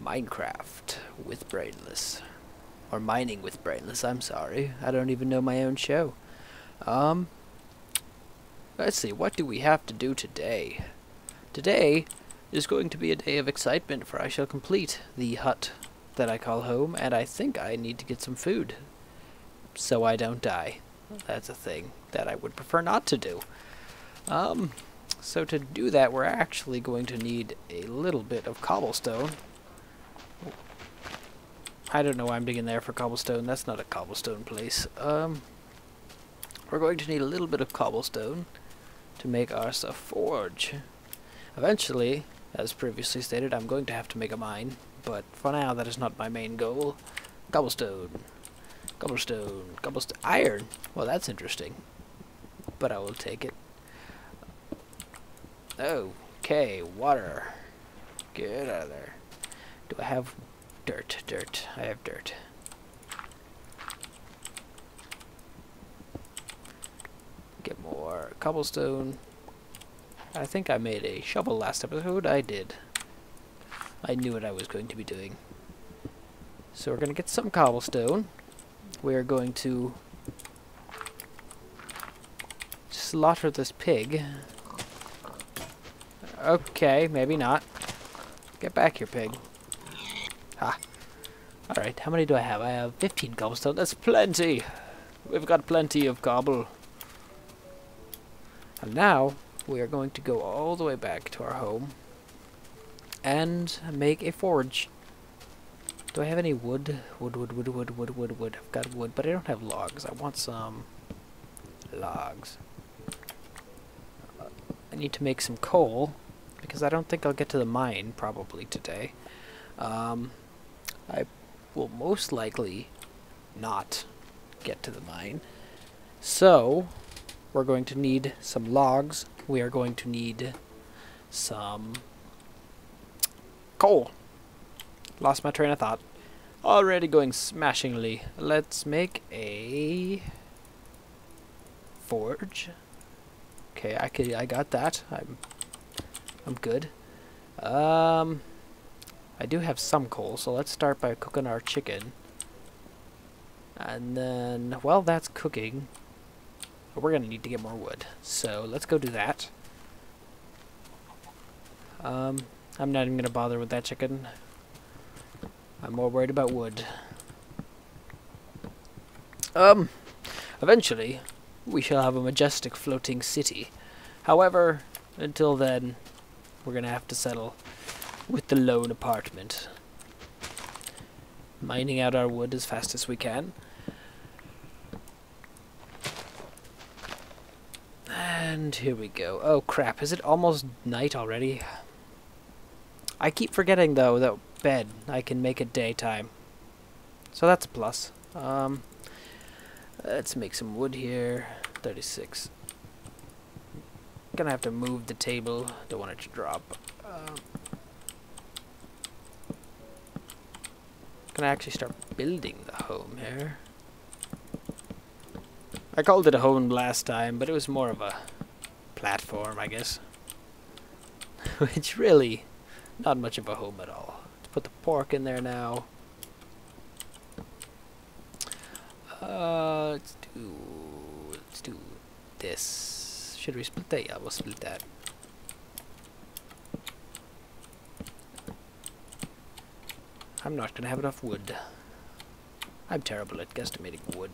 Minecraft with Brainless. Or Mining with Brainless, I'm sorry. I don't even know my own show. Let's see, what do we have to do today? Today is going to be a day of excitement, for I shall complete the hut that I call home, and I think I need to get some food so I don't die. That's a thing that I would prefer not to do. So to do that, we're actually going to need a little bit of cobblestone. I don't know why I'm digging there for cobblestone. That's not a cobblestone place. We're going to need a little bit of cobblestone to make us a forge. Eventually, as previously stated, I'm going to have to make a mine, but for now that is not my main goal. Cobblestone. Cobblestone. Cobblestone. Iron. Well, that's interesting. But I will take it. Okay, water. Get out of there. Do I have dirt? Dirt. I have dirt. Get more cobblestone. I think I made a shovel last episode. I did. I knew what I was going to be doing. So we're going to get some cobblestone. We're going to slaughter this pig. Okay, maybe not. Get back here, pig. Ha. Alright, how many do I have? I have 15 cobblestone. That's plenty! We've got plenty of cobble. And now, we are going to go all the way back to our home and make a forge. Do I have any wood? Wood. I've got wood, but I don't have logs. I want some logs. I need to make some coal, because I don't think I'll get to the mine probably today. I will most likely not get to the mine. So, we're going to need some logs. We are going to need some coal. Lost my train of thought. Already going smashingly. Let's make a forge. Okay, I got that. I'm good. I do have some coal, so let's start by cooking our chicken. And then, well, that's cooking. But we're gonna need to get more wood. So let's go do that. I'm not even gonna bother with that chicken. I'm more worried about wood. Eventually, we shall have a majestic floating city. However, until then, we're gonna have to settle with the lone apartment. Mining out our wood as fast as we can. And here we go. Oh crap, is it almost night already? I keep forgetting though that bed, I can make it daytime. So that's a plus. Let's make some wood here. 36. Gonna have to move the table. Don't want it to drop. Gonna actually start building the home here. I called it a home last time, but it was more of a platform, I guess. Which really, not much of a home at all. Let's put the pork in there now. Let's do this. Should we split that? Yeah, we'll split that. I'm not gonna have enough wood. I'm terrible at guesstimating wood.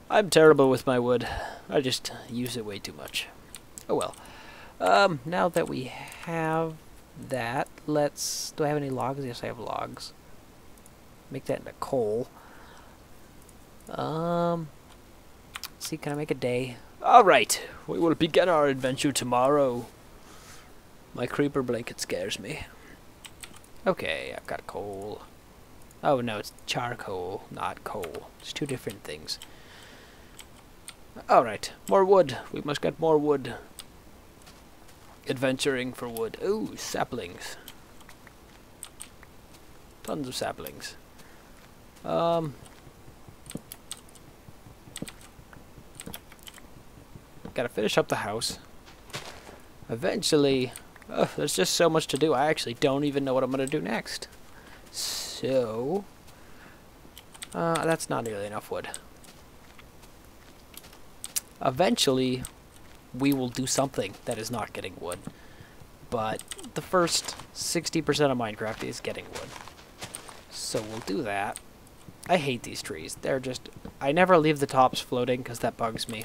I'm terrible with my wood. I just use it way too much. Oh well. Now that we have that, let's... Do I have any logs? Yes, I have logs. Make that into coal. Let's see, can I make a day? Alright, we will begin our adventure tomorrow. My creeper blanket scares me. Okay, I've got coal. Oh no, it's charcoal, not coal. It's two different things. Alright, more wood. We must get more wood. Adventuring for wood. Ooh, saplings. Tons of saplings. Gotta finish up the house. Eventually, Ugh, there's just so much to do. I actually don't even know what I'm going to do next. So, that's not nearly enough wood. Eventually, we will do something that is not getting wood. But the first 60% of Minecraft is getting wood. So we'll do that. I hate these trees. They're just... I never leave the tops floating because that bugs me.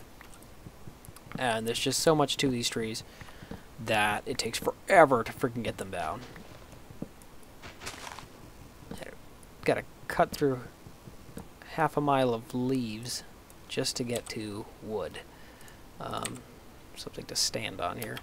And there's just so much to these trees that it takes forever to freaking get them down. Gotta cut through half a mile of leaves just to get to wood. Something to stand on here.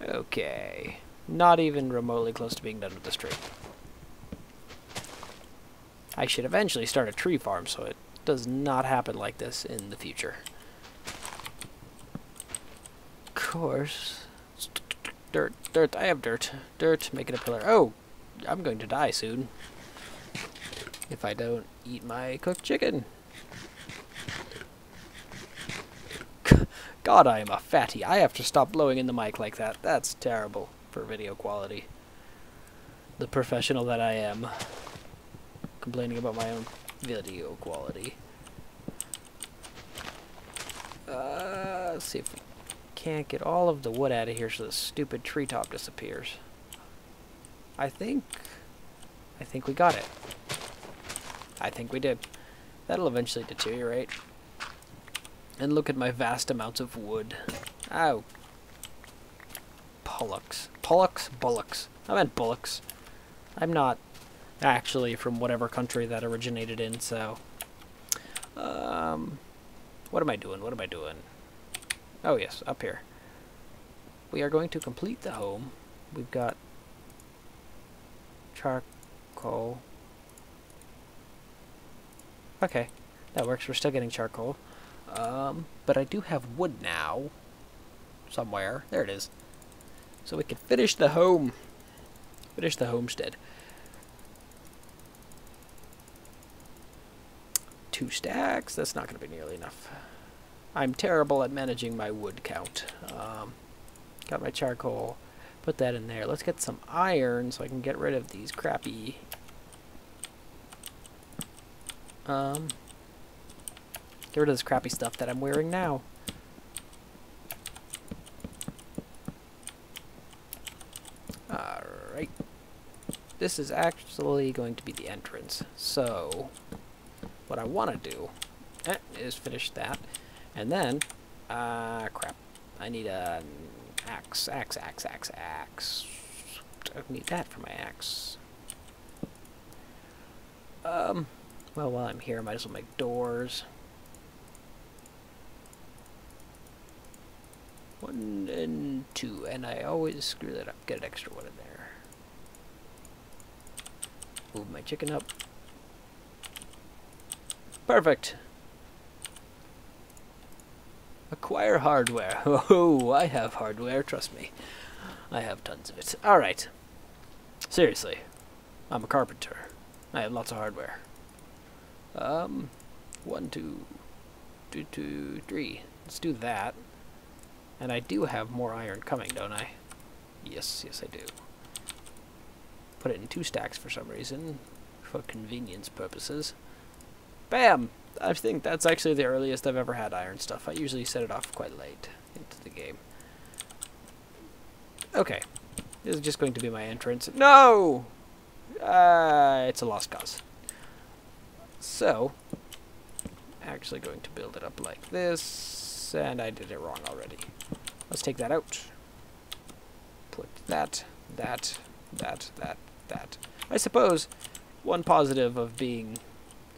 Okay. Not even remotely close to being done with this tree. I should eventually start a tree farm so it does not happen like this in the future. Of course. Dirt, dirt, I have dirt. Dirt, make it a pillar. Oh, I'm going to die soon. If I don't eat my cooked chicken. God, I am a fatty. I have to stop blowing in the mic like that. That's terrible for video quality. The professional that I am. Complaining about my own video quality. Let's see if we can't get all of the wood out of here so the stupid treetop disappears. I think we got it. I think we did. That'll eventually deteriorate. And look at my vast amounts of wood. Ow. Pollux. Pollux? Bullocks. I meant bullocks. I'm not actually from whatever country that originated in, so... what am I doing? What am I doing? Oh yes, up here. We are going to complete the home. We've got charcoal. Okay, that works. We're still getting charcoal. But I do have wood now. Somewhere. There it is. So we can finish the home. Finish the homestead. 2 stacks. That's not going to be nearly enough. I'm terrible at managing my wood count. Got my charcoal. Put that in there. Let's get some iron so I can get rid of these crappy... Get rid of this crappy stuff that I'm wearing now. Alright. This is actually going to be the entrance. So, what I want to do is finish that. And then, crap. I need an axe. Axe. I need that for my axe. Well, while I'm here, I might as well make doors. 1 and 2, and I always screw that up. Get an extra one in there. Move my chicken up. Perfect. Acquire hardware. Oh, I have hardware, trust me. I have tons of it. Alright. Seriously. I'm a carpenter. I have lots of hardware. 1, 2, 3. Let's do that. And I do have more iron coming, don't I? Yes, I do. Put it in 2 stacks for some reason, for convenience purposes. Bam! I think that's actually the earliest I've ever had iron stuff. I usually set it off quite late into the game. Okay. This is just going to be my entrance. No! It's a lost cause. So, actually going to build it up like this, and I did it wrong already. Let's take that out. Put that. I suppose one positive of being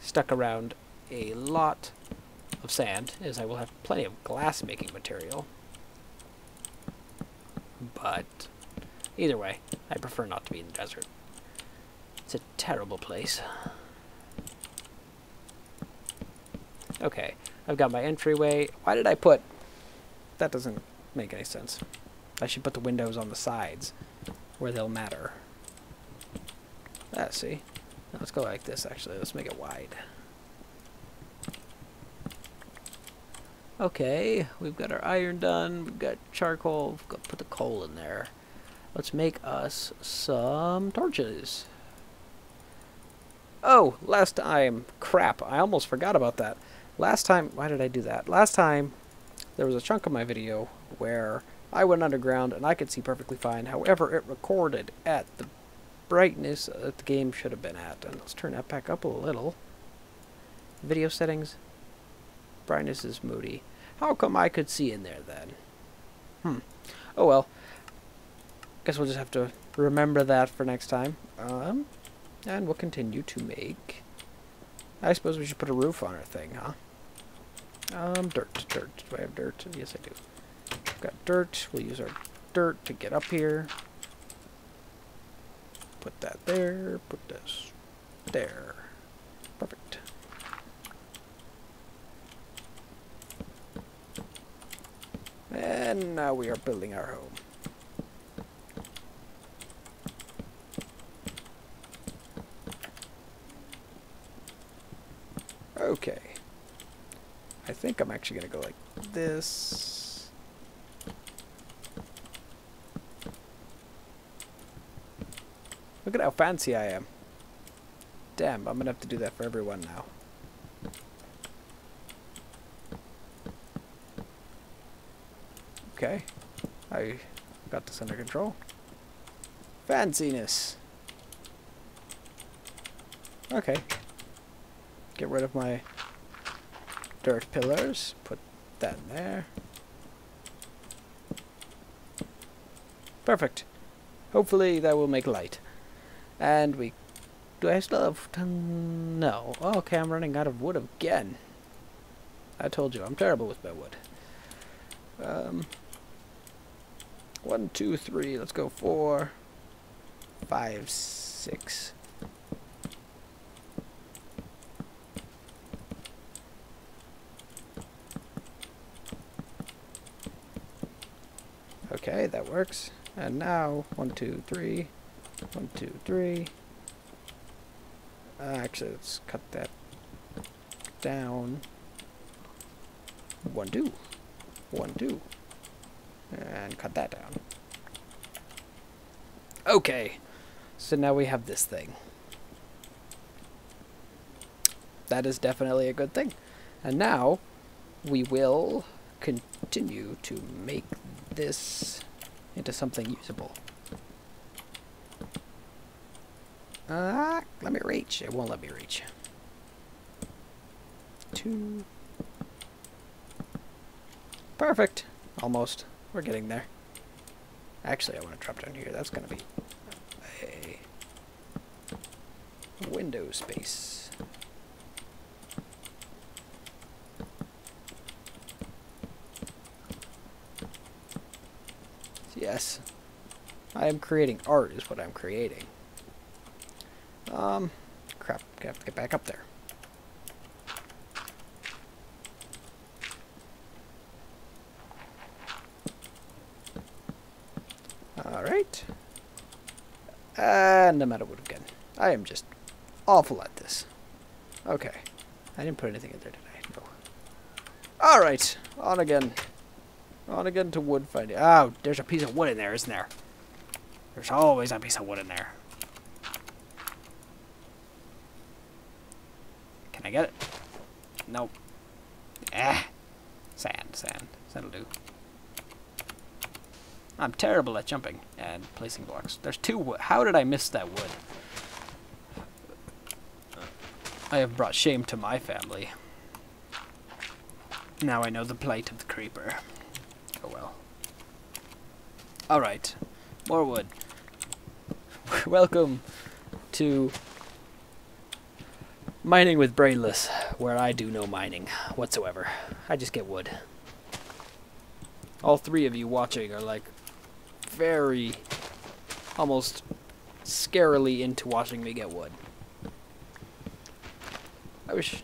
stuck around a lot of sand is I will have plenty of glass making material. But either way, I prefer not to be in the desert. It's a terrible place. Okay, I've got my entryway. Why did I put... That doesn't make any sense. I should put the windows on the sides. where they'll matter. Ah, see? Now let's go like this, actually. Let's make it wide. Okay, we've got our iron done. We've got charcoal. We've got to put the coal in there. Let's make us some torches. Oh, last time. Crap, I almost forgot about that. Last time, why did I do that? Last time, there was a chunk of my video where I went underground and I could see perfectly fine. However, it recorded at the brightness that the game should have been at. And let's turn that back up a little. Video settings. Brightness is moody. How come I could see in there then? Oh well. Guess we'll just have to remember that for next time. And we'll continue to make... I suppose we should put a roof on our thing, huh? Dirt. Do I have dirt? Yes, I do. I've got dirt. We'll use our dirt to get up here. Put that there. Put this there. Perfect. And now we are building our home. Okay. I think I'm actually going to go like this. Look at how fancy I am. Damn, I'm going to have to do that for everyone now. Okay. I got this under control. Fanciness. Okay. Get rid of my dirt pillars. Put that in there. Perfect. Hopefully that will make light. And we... Do I still have... No. Oh, okay, I'm running out of wood again. I told you, I'm terrible with my wood. 1, 2, 3. Let's go 4, 5, 6. Okay, that works. And now 1, 2, 3. 1, 2, 3. Actually, let's cut that down. 1, 2. 1, 2. And cut that down. Okay. So now we have this thing. That is definitely a good thing. And now we will continue to make this into something usable. Let me reach. It won't let me reach. 2. Perfect. Almost. We're getting there. Actually, I want to drop down here. That's going to be a window space. Yes. I am creating art is what I'm creating. Crap. I have to get back up there. Alright. And I'm out of wood again. I am just awful at this. Okay. I didn't put anything in there, did I? No. Alright. On again. On again to wood finding. Oh, there's a piece of wood in there, isn't there? There's always a piece of wood in there. Can I get it? Nope. Sand. That'll do. I'm terrible at jumping and placing blocks. There's 2 wood. How did I miss that wood? I have brought shame to my family. Now I know the plight of the creeper. Oh well. Alright. More wood. Welcome to Mining with Brainless, where I do no mining whatsoever. I just get wood. All 3 of you watching are like very, almost scarily into watching me get wood. I wish...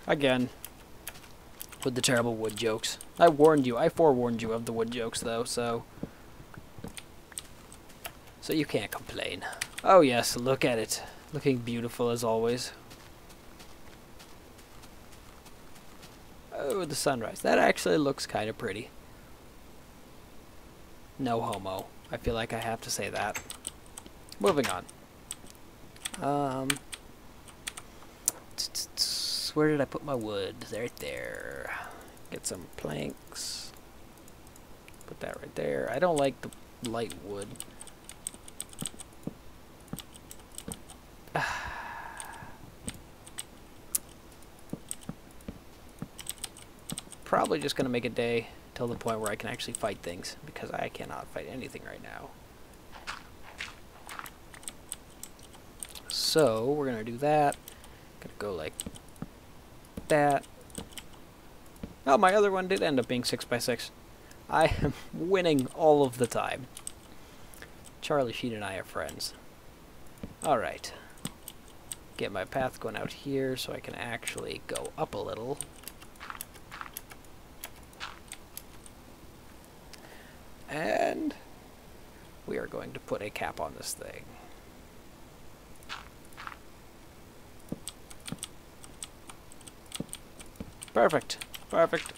Again, with the terrible wood jokes. I warned you. I forewarned you of the wood jokes, though, so... So you can't complain. Oh yes, look at it. Looking beautiful as always. Oh, the sunrise. That actually looks kind of pretty. No homo. I feel like I have to say that. Moving on. Where did I put my wood? Right there. Get some planks. Put that right there. I don't like the light wood. Probably just gonna make a day till the point where I can actually fight things, because I cannot fight anything right now. So we're gonna do that. Gonna go like that. Oh, my other one did end up being 6x6. I am winning all of the time. Charlie Sheen and I are friends. Alright. Get my path going out here so I can actually go up a little. And we are going to put a cap on this thing. Perfect. Perfect.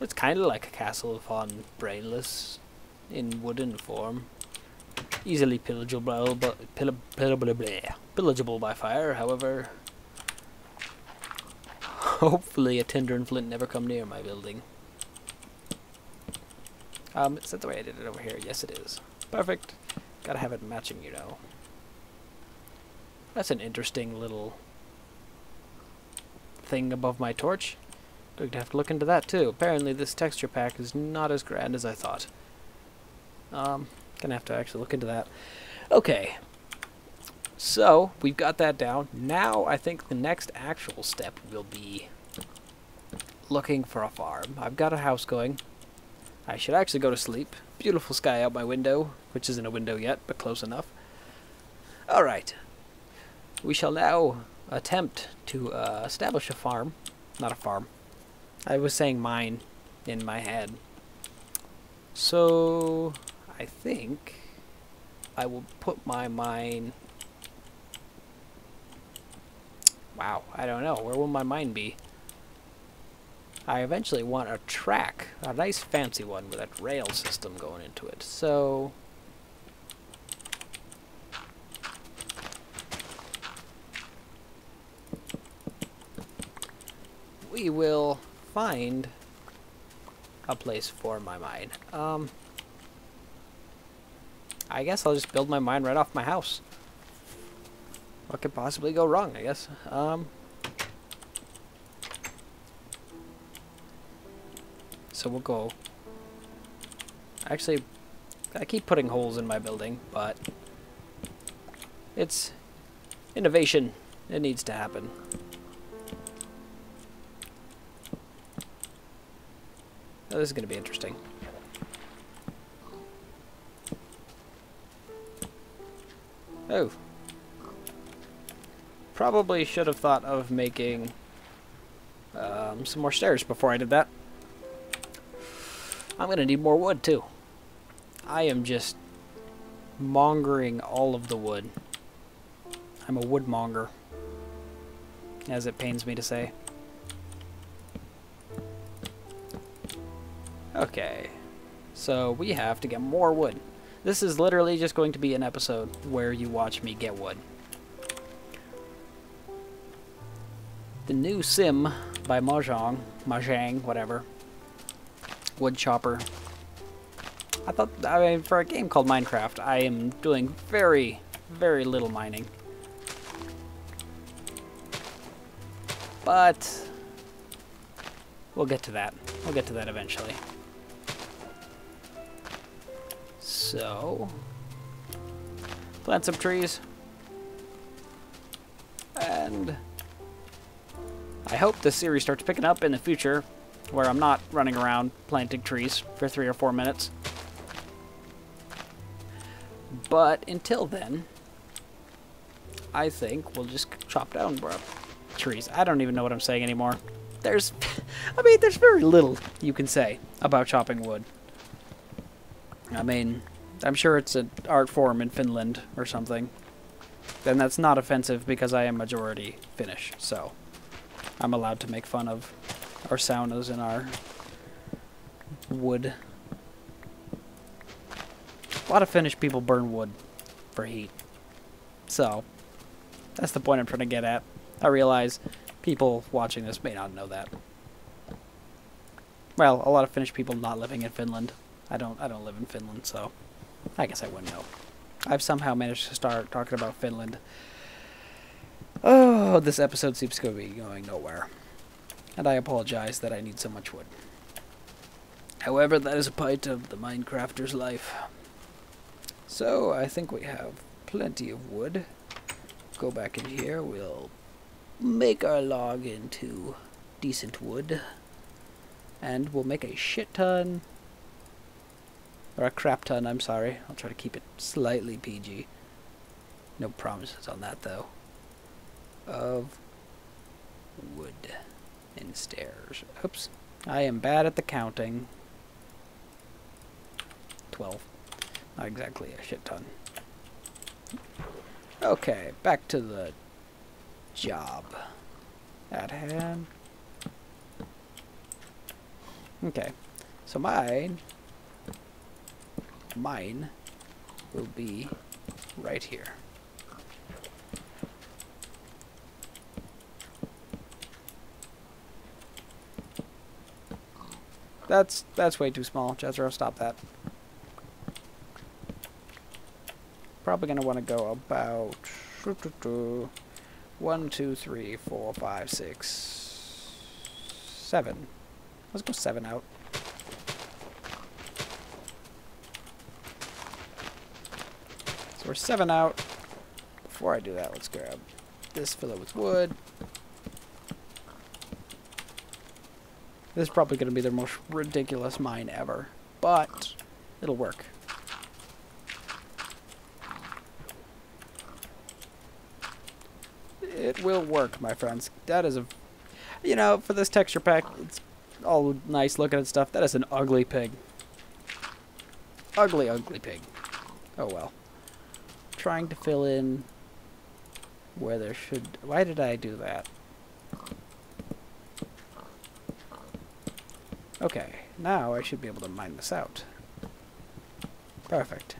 It's kind of like a castle on Brainless in wooden form. Easily pillageable, pillageable by fire, however. Hopefully a tinder and flint never come near my building. Is that the way I did it over here? Yes, it is. Perfect. Gotta have it matching, you know. That's an interesting little thing above my torch. Going to have to look into that too. Apparently this texture pack is not as grand as I thought. Gonna have to actually look into that. Okay. So, we've got that down. Now, I think the next actual step will be looking for a farm. I've got a house going. I should actually go to sleep. Beautiful sky out my window, which isn't a window yet, but close enough. Alright. We shall now attempt to establish a farm. Not a farm. I was saying mine in my head. So, I think I will put my mine... Wow, I don't know. Where will my mine be? I eventually want a track, a nice fancy one with a rail system going into it. So we will find a place for my mine. I guess I'll just build my mine right off my house. What could possibly go wrong, I guess? So we'll go... Actually, I keep putting holes in my building, but it's innovation. It needs to happen. Oh, this is going to be interesting. Oh. Probably should have thought of making some more stairs before I did that. I'm going to need more wood, too. I am just mongering all of the wood. I'm a woodmonger, as it pains me to say. Okay, so we have to get more wood. This is literally just going to be an episode where you watch me get wood. The new sim by Mahjong, whatever. Wood chopper. I mean, for a game called Minecraft, I am doing very, very little mining. But we'll get to that. We'll get to that eventually. So, plant some trees. And I hope this series starts picking up in the future, where I'm not running around planting trees for 3 or 4 minutes. But until then, I think we'll just chop down trees. I don't even know what I'm saying anymore. There's, I mean, there's very little you can say about chopping wood. I mean, I'm sure it's an art form in Finland or something. Then that's not offensive because I am majority Finnish, so I'm allowed to make fun of our saunas and our wood. A lot of Finnish people burn wood for heat. So, that's the point I'm trying to get at. I realize people watching this may not know that. Well, a lot of Finnish people not living in Finland. I don't live in Finland, so I guess I wouldn't know. I've somehow managed to start talking about Finland. Oh, this episode seems to be going nowhere. And I apologize that I need so much wood. However, that is a part of the Minecrafter's life. So, I think we have plenty of wood. Go back in here, we'll make our log into decent wood. And we'll make a shit ton, or a crap ton, I'm sorry. I'll try to keep it slightly PG. No promises on that, though. Of wood and stairs. Oops. I am bad at the counting. 12. Not exactly a shit ton. Okay, back to the job at hand. Okay, so mine will be right here. That's way too small. Jethro, stop that. Probably gonna want to go about 1, 2, 3, 4, 5, 6, 7. Let's go 7 out. So we're 7 out. Before I do that, let's grab this, fill it with wood. This is probably going to be the most ridiculous mine ever, but it'll work. It will work, my friends. That is a... You know, for this texture pack, it's all nice looking and stuff. That is an ugly pig. Ugly, ugly pig. Oh well. Trying to fill in where there should... Why did I do that? Okay, now I should be able to mine this out. Perfect.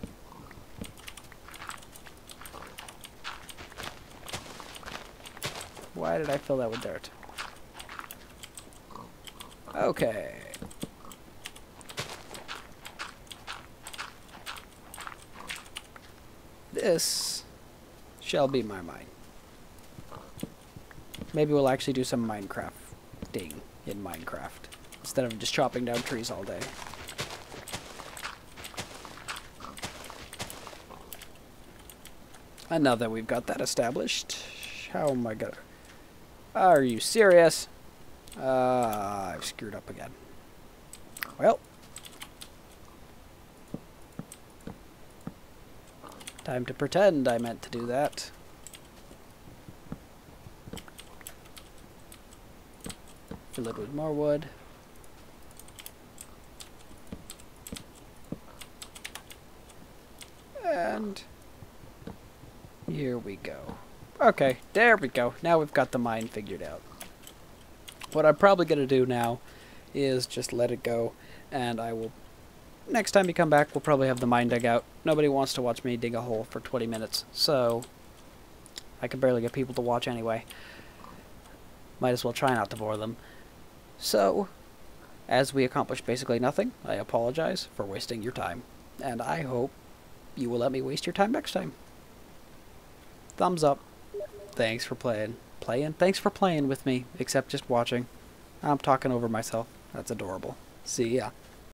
Why did I fill that with dirt? Okay. This shall be my mine. Maybe we'll actually do some Minecrafting in Minecraft, instead of just chopping down trees all day. And now that we've got that established, how am I gonna... Are you serious? I've screwed up again. Well. Time to pretend I meant to do that. Fill it with more wood. And here we go. Okay, there we go. Now we've got the mine figured out. What I'm probably going to do now is just let it go, and I will... Next time you come back, we'll probably have the mine dug out. Nobody wants to watch me dig a hole for 20 minutes, so I can barely get people to watch anyway. Might as well try not to bore them. So, as we accomplished basically nothing, I apologize for wasting your time, and I hope you will let me waste your time next time. Thumbs up. Thanks for playing. Thanks for playing with me, except just watching. I'm talking over myself. That's adorable. See ya.